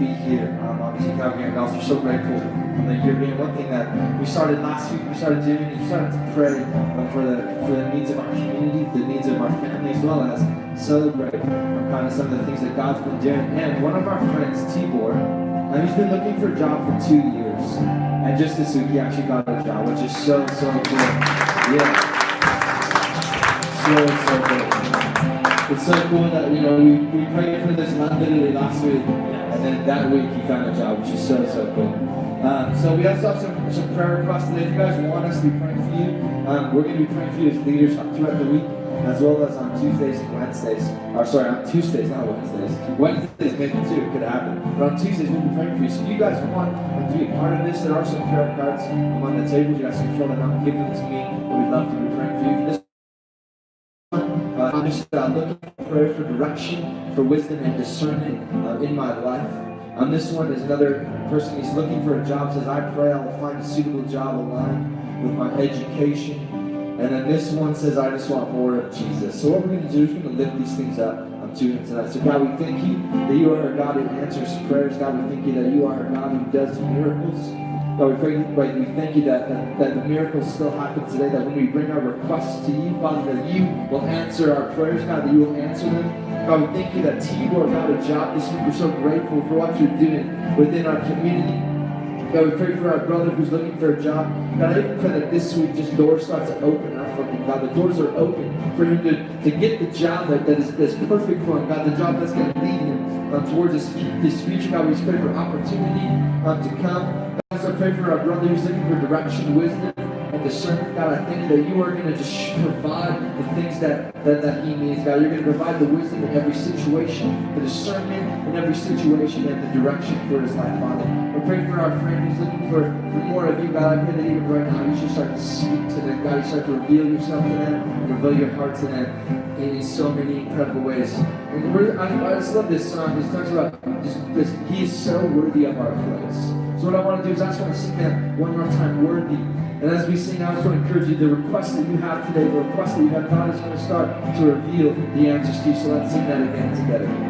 be here. Obviously, congregating adults, we're so grateful that you're here. One thing that we started last week, we started doing, we started to pray for the needs of our community, the needs of our family, as well as celebrate kind of some of the things that God's been doing. And one of our friends, Tibor, he's been looking for a job for 2 years. And just this week, he actually got a job, which is so cool. Yeah. So cool. It's so cool that, we prayed for this literally last week, and then that week he found a job, which is so cool. So we also have some prayer requests today. If you guys want us to be praying for you, we're going to be praying for you as leaders throughout the week, as well as on Tuesdays and Wednesdays. Or sorry, on Tuesdays, not Wednesdays. Wednesdays maybe too, it could happen. But on Tuesdays we'll be praying for you. So if you guys want to be a part of this, there are some prayer cards on the table. You guys can fill them out, give them to me. We'd love to be praying for you. For this I'm just looking for prayer for direction, for wisdom and discernment in my life. This one is another person, he's looking for a job, says, I pray I'll find a suitable job aligned with my education. And then this one says, I just want more of Jesus. So what we're going to do is we're going to lift these things up to him tonight. So God, we thank you that you are a God who answers prayers. God, we thank you that you are a God who does miracles. God, we thank you that the miracles still happen today, that when we bring our requests to you, Father, that you will answer our prayers, God, that you will answer them. God, we thank you that Tibor got a job this week. We're so grateful for what you're doing within our community. God, we pray for our brother who's looking for a job. God, I even pray that this week just doors start to open up for him. God, the doors are open for him to get the job that is perfect for him. God, the job that's going to lead him towards this future. God, we just pray for opportunity to come. God, I pray for our brother who's looking for direction, wisdom, and discernment. God, I thank you that you are going to just provide the things that he needs. God, you're going to provide the wisdom in every situation, the discernment in every situation, and the direction for his life, Father. We pray for our friend who's looking for more of you, God. I pray that even right now you should start to speak to them. God, you start to reveal yourself to them, reveal your heart to them in so many incredible ways. And I just love this song. It talks about this. He is so worthy of our praise. So what I want to do is I just want to sing that one more time, worthy. And as we sing, I just want to encourage you, the request that you have today, the request that you have, God is going to start to reveal the answers to you. So let's sing that again together.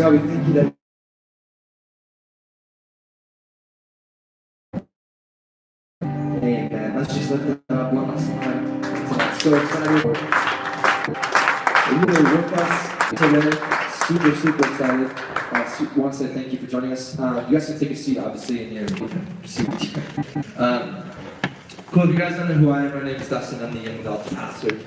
God, we thank you that amen. Let's just lift it up one last time. So excited. You're really with us today. Super excited. I want to say thank you for joining us. You guys can take a seat, obviously, in your seat. Cool, if you guys don't know who I am, my name is Dustin. I'm the young adult pastor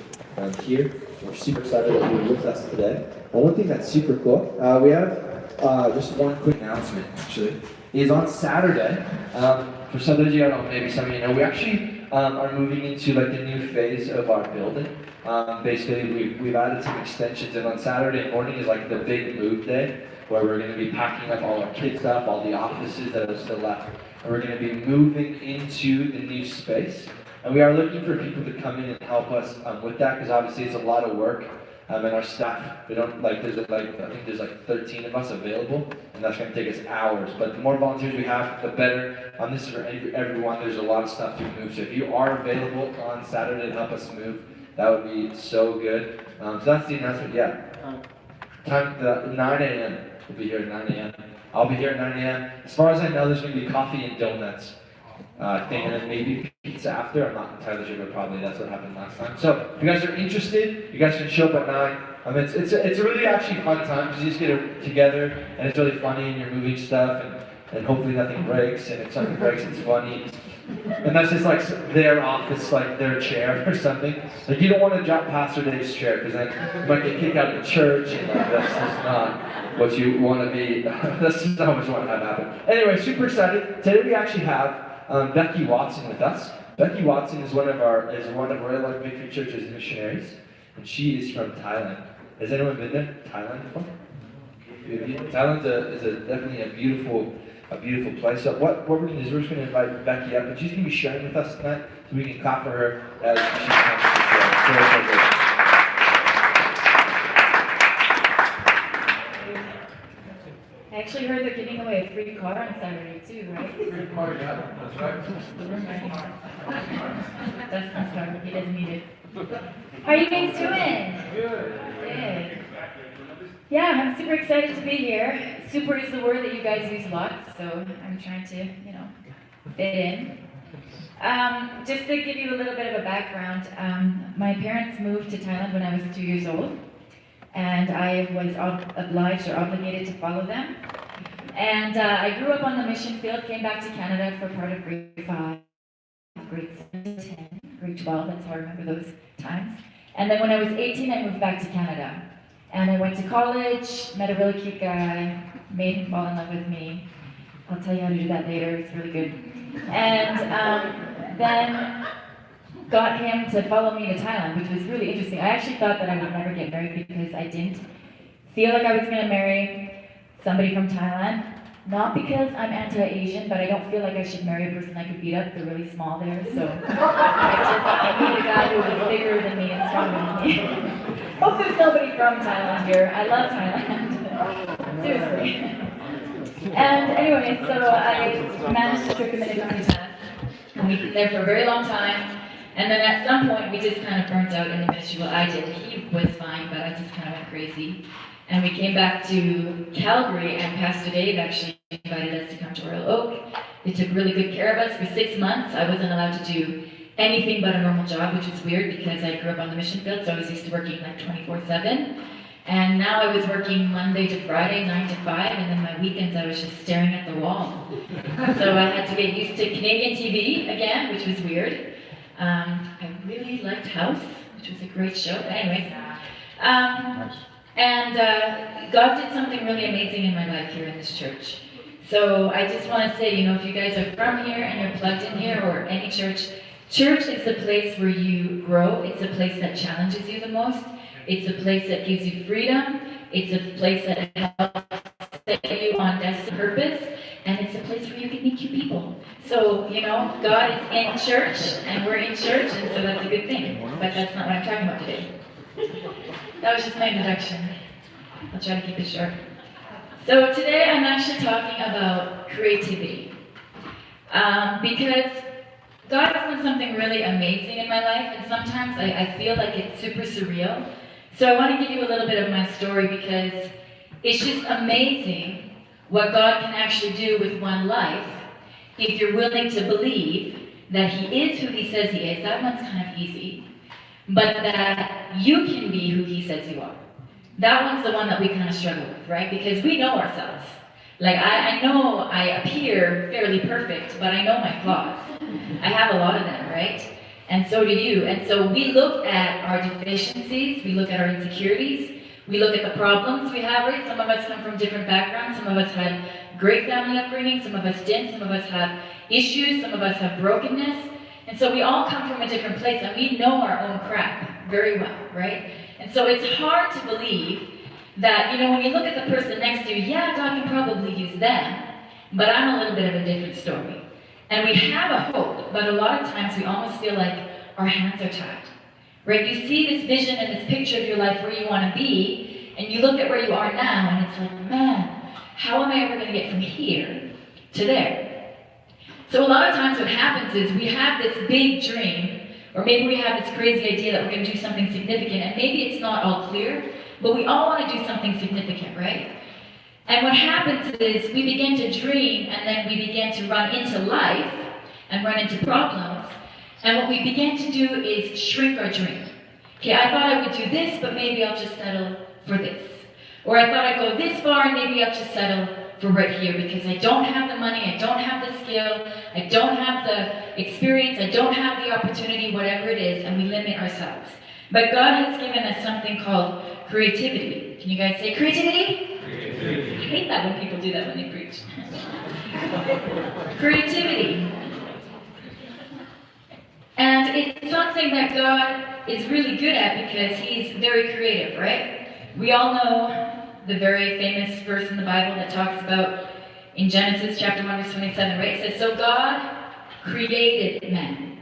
here. We're super excited that you're with us today. And one thing that's super cool, we have just one quick announcement, actually, is on Saturday, for some of you, I don't know, maybe some of you know, we actually are moving into like the new phase of our building. Basically, we've added some extensions, and on Saturday morning is like the big move day, where we're going to be packing up all our kids' stuff, all the offices that are still left, and we're going to be moving into the new space. And we are looking for people to come in and help us with that, because obviously it's a lot of work. And our staff, we don't I think there's 13 of us available, and that's going to take us hours. But the more volunteers we have, the better. This is for everyone. There's a lot of stuff to move. So if you are available on Saturday to help us move, that would be so good. So that's the announcement. Yeah. Time 9 a.m. We'll be here at 9 a.m. I'll be here at 9 a.m. As far as I know, there's going to be coffee and donuts. Thing, and then maybe pizza after. I'm not entirely sure, but probably that's what happened last time. So if you guys are interested, you guys can show up at 9. It's a really actually fun time because you just get together and it's really funny and you're moving stuff and hopefully nothing breaks, and if something breaks it's funny. And that's just like their office, like their chair or something. Like you don't want to drop Pastor Dave's chair because then you might get kicked out of the church, and like that's just not what you want to be. That's just not what you want to have happen. Anyway, super excited. Today we actually have Becky Watson with us. Becky Watson is one of Royal Life Victory Church's missionaries, and she is from Thailand. Has anyone been there? Thailand before? Thailand is definitely a beautiful a beautiful place. So what we're going to do is we're just going to invite Becky up, and she's going to be sharing with us tonight, so we can clap for her as she comes to share. So good. I actually heard they're giving away a free car on Saturday too, right? Free car, yeah, that's right. Dustin's car, he doesn't need it. How are you guys doing? Good. Yeah, I'm super excited to be here. Super is the word that you guys use a lot, so I'm trying to, fit in. Just to give you a little bit of a background, my parents moved to Thailand when I was 2 years old, and I was obliged or obligated to follow them. And I grew up on the mission field, came back to Canada for part of grade 5, grade 7, 10, grade 12, that's how I remember those times. And then when I was 18, I moved back to Canada. And I went to college, met a really cute guy, made him fall in love with me. I'll tell you how to do that later, it's really good. And then got him to follow me to Thailand, which was really interesting. I actually thought that I would never get married because I didn't feel like I was gonna marry somebody from Thailand. Not because I'm anti-Asian, but I don't feel like I should marry a person I could beat up. They're really small there, so I need a guy who is bigger than me and stronger than me. Hope there's nobody from Thailand here. I love Thailand. Seriously. And anyway, so I managed to trick him into coming to Thailand. And we were there for a very long time. And then at some point, we just kind of burnt out in the ministry. Well, I did. He was fine, but I just kind of went crazy. And we came back to Calgary, and Pastor Dave actually invited us to come to Royal Oak. They took really good care of us for 6 months. I wasn't allowed to do anything but a normal job, which was weird because I grew up on the mission field, so I was used to working like 24/7. And now I was working Monday to Friday, 9 to 5, and then my weekends I was just staring at the wall. So I had to get used to Canadian TV again, which was weird. I really liked House, which was a great show. But anyways, God did something really amazing in my life here in this church. So I just want to say, if you guys are from here and you're plugged in here or any church, church is the place where you grow. It's the place that challenges you the most. It's a place that gives you freedom. It's a place that helps set you on destiny purpose. And it's a place where you can meet new people. So, God is in church, and we're in church, and so that's a good thing. But that's not what I'm talking about today. That was just my introduction. I'll try to keep it short. So today I'm actually talking about creativity. Because God has done something really amazing in my life, and sometimes I feel like it's super surreal. So I want to give you a little bit of my story because it's just amazing what God can actually do with one life if you're willing to believe that He is who He says He is. That one's kind of easy. But that you can be who He says you are. That one's the one that we kind of struggle with, right? Because we know ourselves. Like, I know I appear fairly perfect, but I know my flaws. I have a lot of them, right? And so do you. And so we look at our deficiencies, we look at our insecurities, we look at the problems we have, right? Some of us come from different backgrounds, some of us had great family upbringing, some of us didn't, some of us have issues, some of us have brokenness. And so we all come from a different place, and we know our own crap very well, right? And so it's hard to believe that, when you look at the person next to you, yeah, God can probably use them, but I'm a little bit of a different story. And we have a hope, but a lot of times we almost feel like our hands are tied, right? You see this vision and this picture of your life where you want to be, and you look at where you are now, and it's like, man, how am I ever going to get from here to there? So a lot of times what happens is we have this big dream, or maybe we have this crazy idea that we're going to do something significant, and maybe it's not all clear, but we all want to do something significant, right? And what happens is we begin to dream, and then we begin to run into life and run into problems, and what we begin to do is shrink our dream. Okay, I thought I would do this, but maybe I'll just settle for this. Or I thought I'd go this far, and maybe I'll just settle for right here, because I don't have the money, I don't have the skill, I don't have the experience, I don't have the opportunity, whatever it is, and we limit ourselves. But God has given us something called creativity. Can you guys say creativity? Creativity. I hate that when people do that when they preach. Creativity. And it's something that God is really good at because He's very creative, right? We all know the very famous verse in the Bible that talks about in Genesis chapter 1, verse 27, right? It says, so God created man.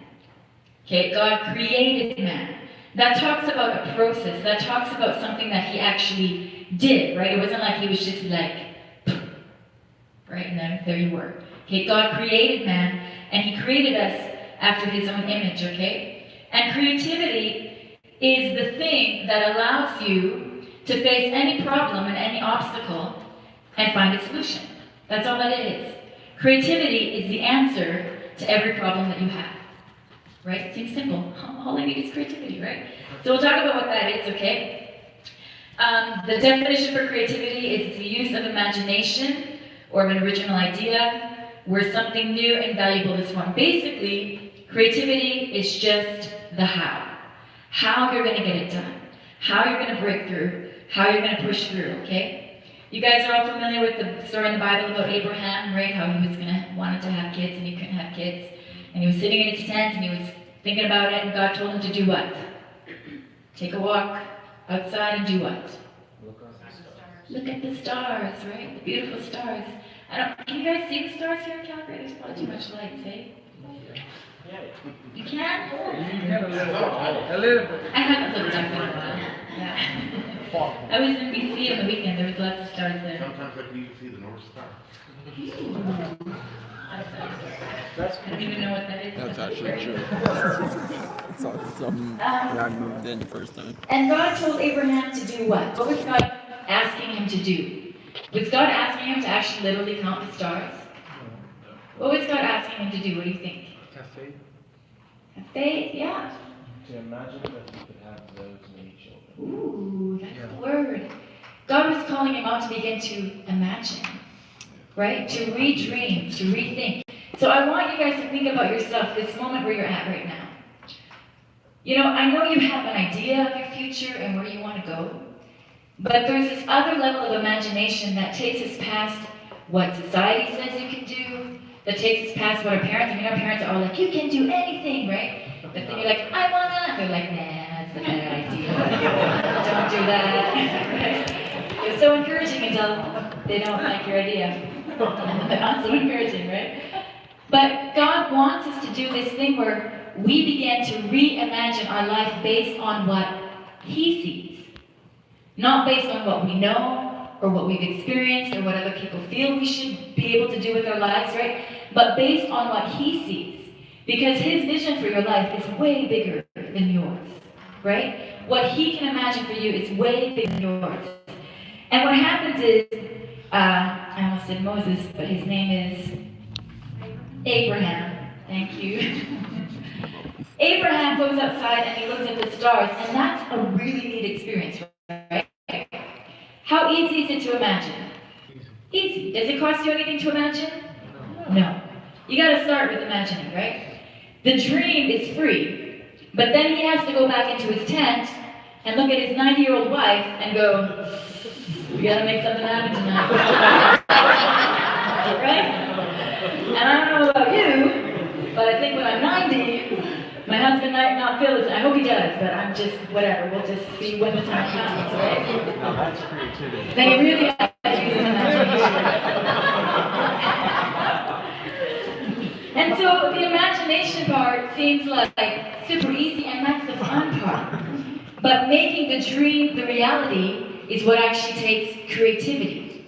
Okay, God created man. That talks about a process. That talks about something that he actually did, right? It wasn't like he was just like, right, and then there you were. Okay, God created man, and he created us after his own image, okay? And creativity is the thing that allows you to face any problem and any obstacle and find a solution. That's all that it is. Creativity is the answer to every problem that you have. Right? It seems simple. All I need is creativity, right? So we'll talk about what that is, okay? The definition for creativity is the use of imagination or of an original idea where something new and valuable is formed. Basically, creativity is just the how. How you're going to get it done. How you're going to break through. How you're going to push through, okay? You guys are all familiar with the story in the Bible about Abraham, right? How he was wanted to have kids and he couldn't have kids. And he was sitting in his tent and he was thinking about it, and God told him to do what? Take a walk outside and do what? Look at the stars, right? The beautiful stars. Can you guys see the stars here in Calgary? There's probably too much light, eh? You can? A little bit. I haven't looked up in a while. Yeah. I was in BC on the weekend. There was lots of stars there. Sometimes I can even see the North Star. I don't even know what that is. That's actually true. It's something when I moved in the first time. And God told Abraham to do what? What was God asking him to do? Was God asking him to actually literally count the stars? What was God asking him to do? What do you think? Have faith. Have faith? Yeah. To imagine that he could have those many children. Ooh, that's the word. God was calling him out to begin to imagine, right? To redream, to rethink. So I want you guys to think about yourself, this moment where you're at right now. You know, I know you have an idea of your future and where you want to go, but there's this other level of imagination that takes us past what society says you can do, that takes us past what our parents are all like, you can do anything, right? But then you're like, I wanna, they're like, nah, that's a bad idea. Don't do that. Right? It's so encouraging until they don't like your idea. They're not so encouraging, right? But God wants us to do this thing where we begin to reimagine our life based on what He sees. Not based on what we know, or what we've experienced, or what other people feel we should be able to do with our lives, right? But based on what He sees. Because His vision for your life is way bigger than yours, right? What He can imagine for you is way bigger than yours. And what happens is, I almost said Moses, but his name is Abraham. Thank you. Abraham goes outside and he looks at the stars, and that's a really neat experience, right? How easy is it to imagine? Easy. Does it cost you anything to imagine? No. You gotta start with imagining, right? The dream is free, but then he has to go back into his tent and look at his 90-year-old wife and go, we gotta make something happen tonight. Right? And I don't know about you, but I think when I'm 90, my husband might not feel this. I hope he does, but I'm just, whatever. We'll just see when the time comes, right? Now that's creativity. Then he really has to use his imagination. And so the imagination part seems like super easy, and that's the fun part. But making the dream the reality is what actually takes creativity.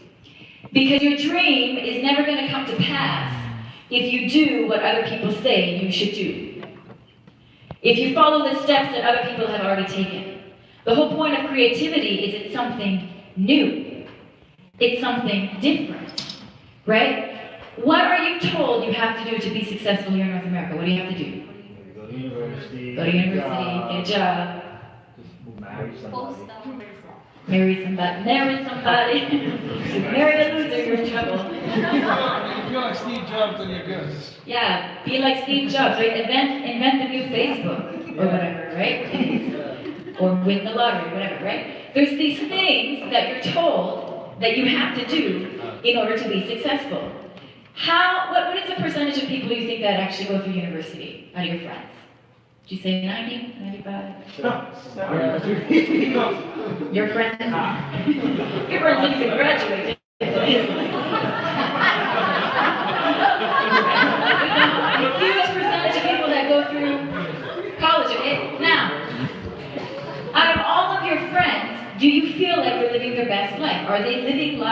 Because your dream is never going to come to pass if you do what other people say you should do. If you follow the steps that other people have already taken. The whole point of creativity is it's something new. It's something different, right? What are you told you have to do to be successful here in North America? What do you have to do? Go to university. Go to university, get a job, Just marry somebody. marry somebody, marry a loser, you're in trouble. If you're like Steve Jobs, then you're good. Yeah, be like Steve Jobs, right? Invent the new Facebook, or whatever, right? Or win the lottery, whatever, right? There's these things that you're told that you have to do in order to be successful. What is the percentage of people you think that actually go through university out of your friends? Did you say 90, 95? Your friends? Your friends didn't even graduate. Are they living lives